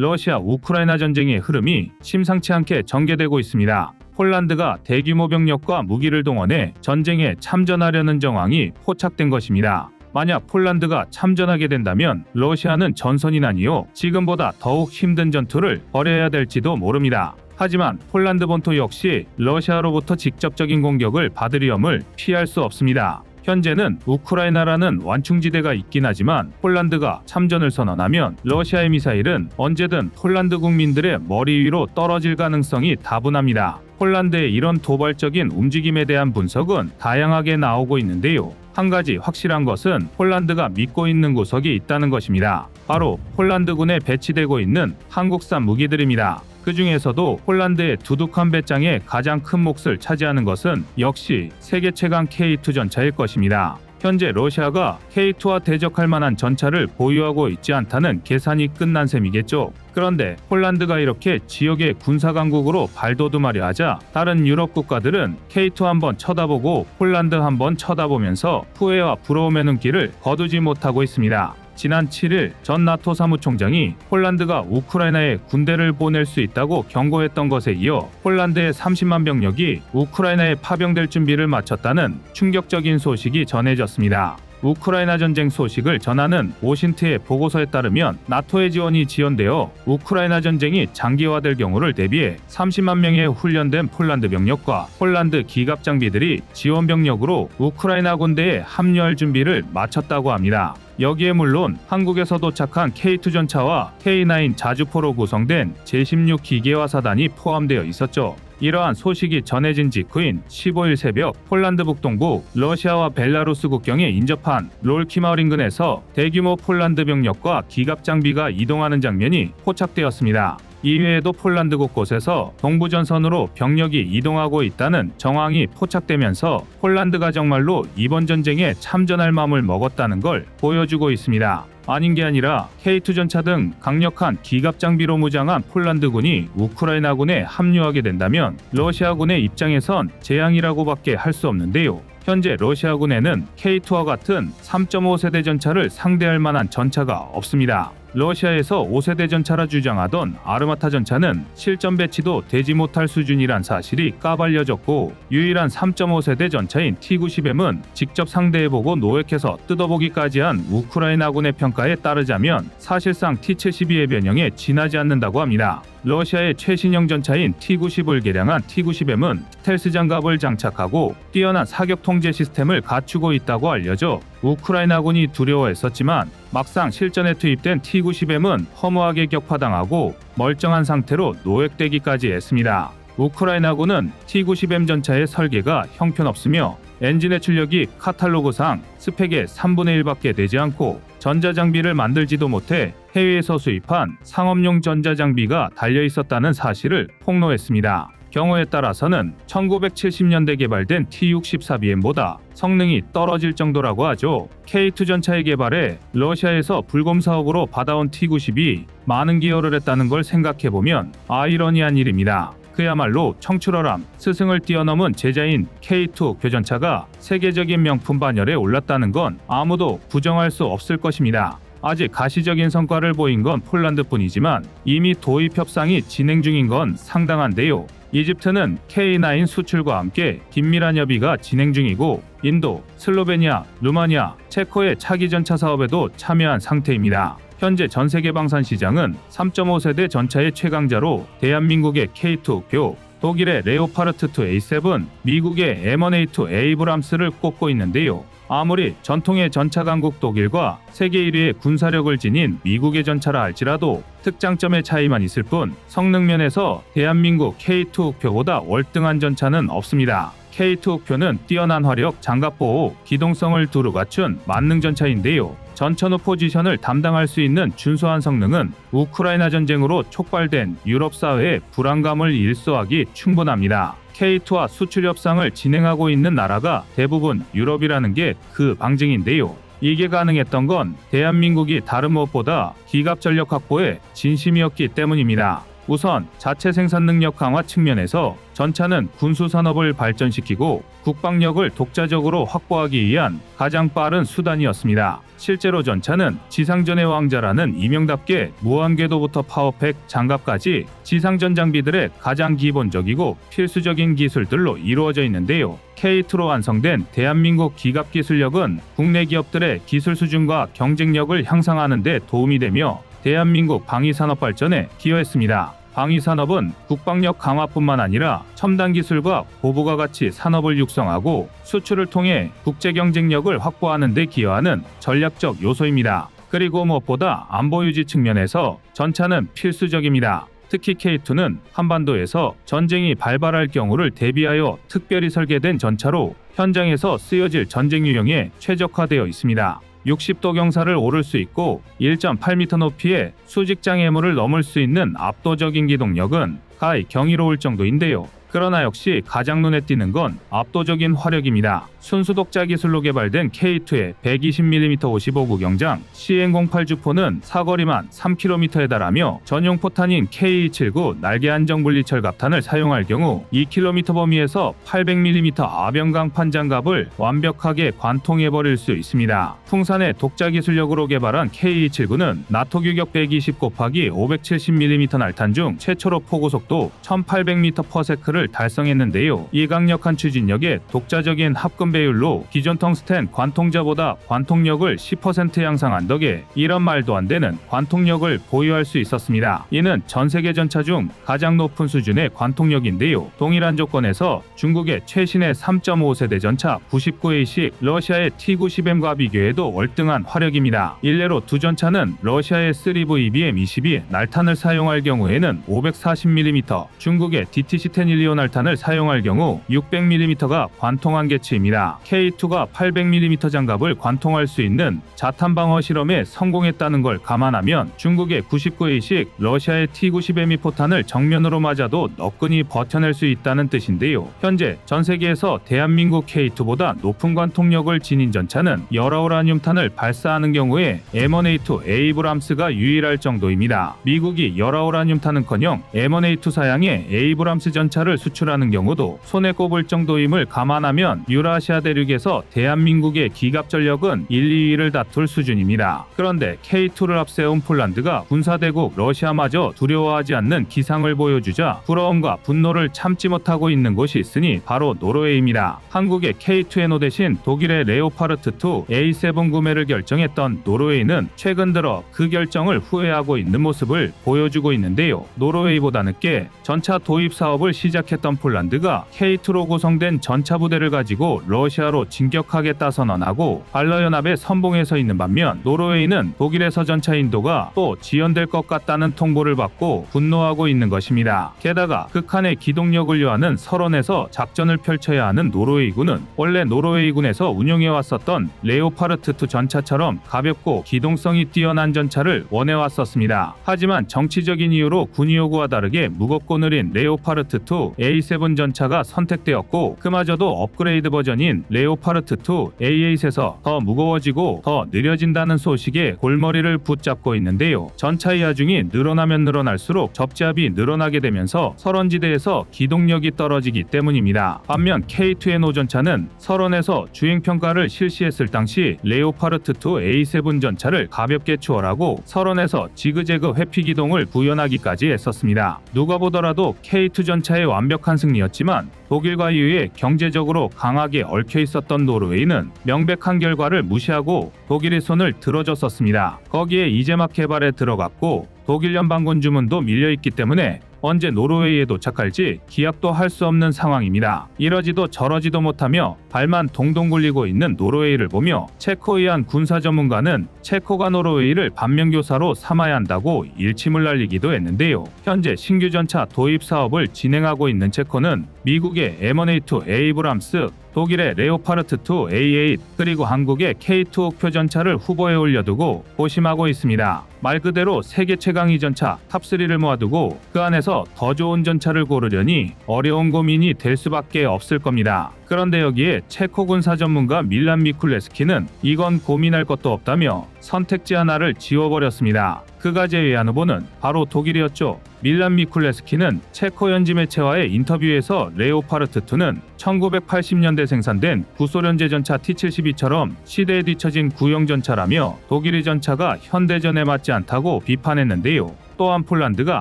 러시아 우크라이나 전쟁의 흐름이 심상치 않게 전개되고 있습니다. 폴란드가 대규모 병력과 무기를 동원해 전쟁에 참전하려는 정황이 포착된 것입니다. 만약 폴란드가 참전하게 된다면 러시아는 전선이 아니요 지금보다 더욱 힘든 전투를 벌여야 될지도 모릅니다. 하지만 폴란드 본토 역시 러시아로부터 직접적인 공격을 받을 위험을 피할 수 없습니다. 현재는 우크라이나라는 완충지대가 있긴 하지만 폴란드가 참전을 선언하면 러시아의 미사일은 언제든 폴란드 국민들의 머리 위로 떨어질 가능성이 다분합니다. 폴란드의 이런 도발적인 움직임에 대한 분석은 다양하게 나오고 있는데요. 한 가지 확실한 것은 폴란드가 믿고 있는 구석이 있다는 것입니다. 바로 폴란드군에 배치되고 있는 한국산 무기들입니다. 그 중에서도 폴란드의 두둑한 배짱에 가장 큰 몫을 차지하는 것은 역시 세계 최강 K2 전차일 것입니다. 현재 러시아가 K2와 대적할 만한 전차를 보유하고 있지 않다는 계산이 끝난 셈이겠죠. 그런데 폴란드가 이렇게 지역의 군사강국으로 발돋움하려 하자 다른 유럽 국가들은 K2 한번 쳐다보고 폴란드 한번 쳐다보면서 후회와 부러움의 눈길을 거두지 못하고 있습니다. 지난 7일 전 나토 사무총장이 폴란드가 우크라이나에 군대를 보낼 수 있다고 경고했던 것에 이어 폴란드의 30만 병력이 우크라이나에 파병될 준비를 마쳤다는 충격적인 소식이 전해졌습니다. 우크라이나 전쟁 소식을 전하는 오신트의 보고서에 따르면 나토의 지원이 지연되어 우크라이나 전쟁이 장기화될 경우를 대비해 30만 명의 훈련된 폴란드 병력과 폴란드 기갑 장비들이 지원 병력으로 우크라이나 군대에 합류할 준비를 마쳤다고 합니다. 여기에 물론 한국에서 도착한 K2 전차와 K9 자주포로 구성된 제16 기계화 사단이 포함되어 있었죠. 이러한 소식이 전해진 직후인 15일 새벽 폴란드 북동부 러시아와 벨라루스 국경에 인접한 롤키마을 인근에서 대규모 폴란드 병력과 기갑 장비가 이동하는 장면이 포착되었습니다. 이외에도 폴란드 곳곳에서 동부전선으로 병력이 이동하고 있다는 정황이 포착되면서 폴란드가 정말로 이번 전쟁에 참전할 마음을 먹었다는 걸 보여주고 있습니다. 아닌 게 아니라 K2 전차 등 강력한 기갑 장비로 무장한 폴란드군이 우크라이나군에 합류하게 된다면 러시아군의 입장에선 재앙이라고밖에 할 수 없는데요. 현재 러시아군에는 K2와 같은 3.5세대 전차를 상대할 만한 전차가 없습니다. 러시아에서 5세대 전차라 주장하던 아르마타 전차는 실전 배치도 되지 못할 수준이란 사실이 까발려졌고 유일한 3.5세대 전차인 T-90M은 직접 상대해보고 노획해서 뜯어보기까지 한 우크라이나군의 평가에 따르자면 사실상 T-72의 변형에 지나지 않는다고 합니다. 러시아의 최신형 전차인 T-90을 개량한 T-90M은 스텔스 장갑을 장착하고 뛰어난 사격 통제 시스템을 갖추고 있다고 알려져 우크라이나군이 두려워했었지만 막상 실전에 투입된 T-90M은 허무하게 격파당하고 멀쩡한 상태로 노획되기까지 했습니다. 우크라이나군은 T-90M 전차의 설계가 형편없으며 엔진의 출력이 카탈로그상 스펙의 3분의 1밖에 되지 않고 전자장비를 만들지도 못해 해외에서 수입한 상업용 전자장비가 달려있었다는 사실을 폭로했습니다. 경우에 따라서는 1970년대 개발된 T-64BM보다 성능이 떨어질 정도라고 하죠. K2 전차의 개발에 러시아에서 불금 사업으로 받아온 T-90이 많은 기여를 했다는 걸 생각해보면 아이러니한 일입니다. 그야말로 청출어람, 스승을 뛰어넘은 제자인 K2 교전차가 세계적인 명품 반열에 올랐다는 건 아무도 부정할 수 없을 것입니다. 아직 가시적인 성과를 보인 건 폴란드뿐이지만 이미 도입 협상이 진행 중인 건 상당한데요. 이집트는 K9 수출과 함께 긴밀한 협의가 진행 중이고 인도, 슬로베니아, 루마니아, 체코의 차기 전차 사업에도 참여한 상태입니다. 현재 전세계 방산 시장은 3.5세대 전차의 최강자로 대한민국의 K2교, 독일의 레오파르트 2 A7, 미국의 M1A2 에이브람스를 꼽고 있는데요. 아무리 전통의 전차 강국 독일과 세계 1위의 군사력을 지닌 미국의 전차라 할지라도 특장점의 차이만 있을 뿐 성능 면에서 대한민국 K2표보다 월등한 전차는 없습니다. K2표는 뛰어난 화력, 장갑보호, 기동성을 두루 갖춘 만능 전차인데요. 전천후 포지션을 담당할 수 있는 준수한 성능은 우크라이나 전쟁으로 촉발된 유럽 사회의 불안감을 일소하기 충분합니다. K2와 수출 협상을 진행하고 있는 나라가 대부분 유럽이라는 게 그 방증인데요. 이게 가능했던 건 대한민국이 다른 무엇보다 기갑 전력 확보에 진심이었기 때문입니다. 우선 자체 생산 능력 강화 측면에서 전차는 군수산업을 발전시키고 국방력을 독자적으로 확보하기 위한 가장 빠른 수단이었습니다. 실제로 전차는 지상전의 왕자라는 이명답게 무한궤도부터 파워팩, 장갑까지 지상전 장비들의 가장 기본적이고 필수적인 기술들로 이루어져 있는데요. K2로 완성된 대한민국 기갑기술력은 국내 기업들의 기술 수준과 경쟁력을 향상하는 데 도움이 되며 대한민국 방위산업 발전에 기여했습니다. 방위산업은 국방력 강화뿐만 아니라 첨단 기술과 고부가 가치 산업을 육성하고 수출을 통해 국제 경쟁력을 확보하는 데 기여하는 전략적 요소입니다. 그리고 무엇보다 안보 유지 측면에서 전차는 필수적입니다. 특히 K2는 한반도에서 전쟁이 발발할 경우를 대비하여 특별히 설계된 전차로 현장에서 쓰여질 전쟁 유형에 최적화되어 있습니다. 60도 경사를 오를 수 있고 1.8m 높이의 수직장애물을 넘을 수 있는 압도적인 기동력은 가히 경이로울 정도인데요. 그러나 역시 가장 눈에 띄는 건 압도적인 화력입니다. 순수독자 기술로 개발된 K2의 120mm 55구 경장 CN08주포는 사거리만 3km에 달하며 전용 포탄인 K279 날개 안정 분리철 갑탄을 사용할 경우 2km 범위에서 800mm 아병강판 장갑을 완벽하게 관통해버릴 수 있습니다. 풍산의 독자 기술력으로 개발한 K279는 나토 규격 120 곱하기 570mm 날탄 중 최초로 포고속도 1800m/s를 달성했는데요. 이 강력한 추진력에 독자적인 합금 배율로 기존 텅스텐 관통자보다 관통력을 10% 향상한 덕에 이런 말도 안 되는 관통력을 보유할 수 있었습니다. 이는 전 세계 전차 중 가장 높은 수준의 관통력인데요. 동일한 조건에서 중국의 최신의 3.5세대 전차 99A식 러시아의 T-90M과 비교해도 월등한 화력입니다. 일례로 두 전차는 러시아의 3VBM-22 날탄을 사용할 경우에는 540mm, 중국의 DTC-1012 날탄을 사용할 경우 600mm가 관통한 개치입니다. K2가 800mm 장갑을 관통할 수 있는 자탄 방어 실험에 성공했다는 걸 감안하면 중국의 99A식 러시아의 T-90M 포탄을 정면으로 맞아도 너끈히 버텨낼 수 있다는 뜻인데요. 현재 전 세계에서 대한민국 K2보다 높은 관통력을 지닌 전차는 열아우라늄탄을 발사하는 경우에 M1A2 에이브람스가 유일할 정도입니다. 미국이 열아우라늄탄은커녕 M1A2 사양의 에이브람스 전차를 수출하는 경우도 손에 꼽을 정도임을 감안하면 유라시아 대륙에서 대한민국의 기갑 전력은 1, 2위를 다툴 수준입니다. 그런데 K2를 앞세운 폴란드가 군사대국 러시아마저 두려워하지 않는 기상을 보여주자 부러움과 분노를 참지 못하고 있는 곳이 있으니 바로 노르웨이입니다. 한국의 K2NO 대신 독일의 레오파르트2 A7 구매를 결정했던 노르웨이는 최근 들어 그 결정을 후회하고 있는 모습을 보여주고 있는데요. 노르웨이보다 늦게 전차 도입 사업을 시작했던 폴란드가 K2로 구성된 전차 부대를 가지고 러시아로 진격하겠다 선언하고 발러연합에 선봉에 서 있는 반면 노르웨이는 독일에서 전차 인도가 또 지연될 것 같다는 통보를 받고 분노하고 있는 것입니다. 게다가 극한의 기동력을 요하는 설원에서 작전을 펼쳐야 하는 노르웨이군은 원래 노르웨이군에서 운용해왔었던 레오파르트2 전차처럼 가볍고 기동성이 뛰어난 전차를 원해왔었습니다. 하지만 정치적인 이유로 군의 요구와 다르게 무겁고 느린 레오파르트2 A7 전차가 선택되었고 그마저도 업그레이드 버전인 레오파르트2 A8에서 더 무거워지고 더 느려진다는 소식에 골머리를 붙잡고 있는데요. 전차의 하중이 늘어나면 늘어날수록 접지압이 늘어나게 되면서 설원지대에서 기동력이 떨어지기 때문입니다. 반면 K2NO 전차는 설원에서 주행평가를 실시했을 당시 레오파르트2 A7 전차를 가볍게 추월하고 설원에서 지그재그 회피 기동을 구현하기까지 했었습니다. 누가 보더라도 K2 전차의 완벽한 승리였지만 독일과 이후에 경제적으로 강하게 얽혀 있었던 노르웨이는 명백한 결과를 무시하고 독일의 손을 들어줬었습니다. 거기에 이제 막 개발에 들어갔고 독일 연방군 주문도 밀려있기 때문에 언제 노르웨이에 도착할지 기약도 할 수 없는 상황입니다. 이러지도 저러지도 못하며 발만 동동 굴리고 있는 노르웨이를 보며 체코의 한 군사 전문가는 체코가 노르웨이를 반면교사로 삼아야 한다고 일침을 날리기도 했는데요. 현재 신규 전차 도입 사업을 진행하고 있는 체코는 미국의 M1A2 에이브람스, 독일의 레오파르트2 A8 그리고 한국의 K2 옥표 전차를 후보에 올려두고 고심하고 있습니다. 말 그대로 세계 최강의 전차 탑3를 모아두고 그 안에서 더 좋은 전차를 고르려니 어려운 고민이 될 수밖에 없을 겁니다. 그런데 여기에 체코 군사 전문가 밀란 미쿨레스키는 이건 고민할 것도 없다며 선택지 하나를 지워버렸습니다. 그가 제외한 후보는 바로 독일이었죠. 밀란 미쿨레스키는 체코 현지 매체와의 인터뷰에서 레오파르트2는 1980년대 생산된 구소련제 전차 T-72처럼 시대에 뒤처진 구형 전차라며 독일의 전차가 현대전에 맞지 않다고 비판했는데요. 또한 폴란드가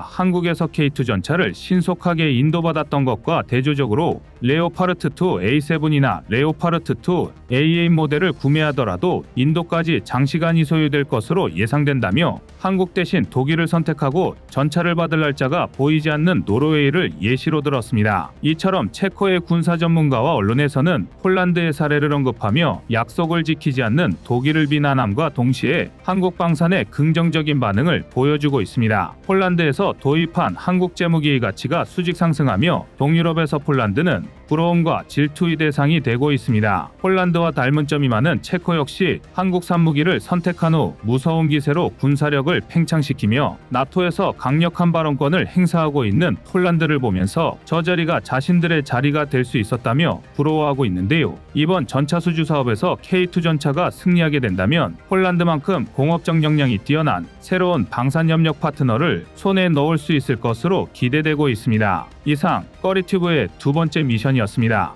한국에서 K2 전차를 신속하게 인도받았던 것과 대조적으로 레오파르트2 A7이나 레오파르트2 A8 모델을 구매하더라도 인도까지 장시간이 소요될 것으로 예상된다며 한국 대신 독일을 선택하고 전차를 받을 날짜가 보이지 않는 노르웨이를 예시로 들었습니다. 이처럼 체코의 군사 전문가와 언론에서는 폴란드의 사례를 언급하며 약속을 지키지 않는 독일을 비난함과 동시에 한국 방산의 긍정적인 반응을 보여주고 있습니다. 폴란드에서 도입한 한국 제무기의 가치가 수직 상승하며 동유럽에서 폴란드는 부러움과 질투의 대상이 되고 있습니다. 폴란드와 닮은 점이 많은 체코 역시 한국산 무기를 선택한 후 무서운 기세로 군사력을 팽창시키며 나토에서 강력한 발언권을 행사하고 있는 폴란드를 보면서 저 자리가 자신들의 자리가 될 수 있었다며 부러워하고 있는데요. 이번 전차 수주 사업에서 K2 전차가 승리하게 된다면 폴란드만큼 공업적 역량이 뛰어난 새로운 방산협력 파트너를 손에 넣을 수 있을 것으로 기대되고 있습니다. 이상 꺼리튜브의 두 번째 미션이었습니다.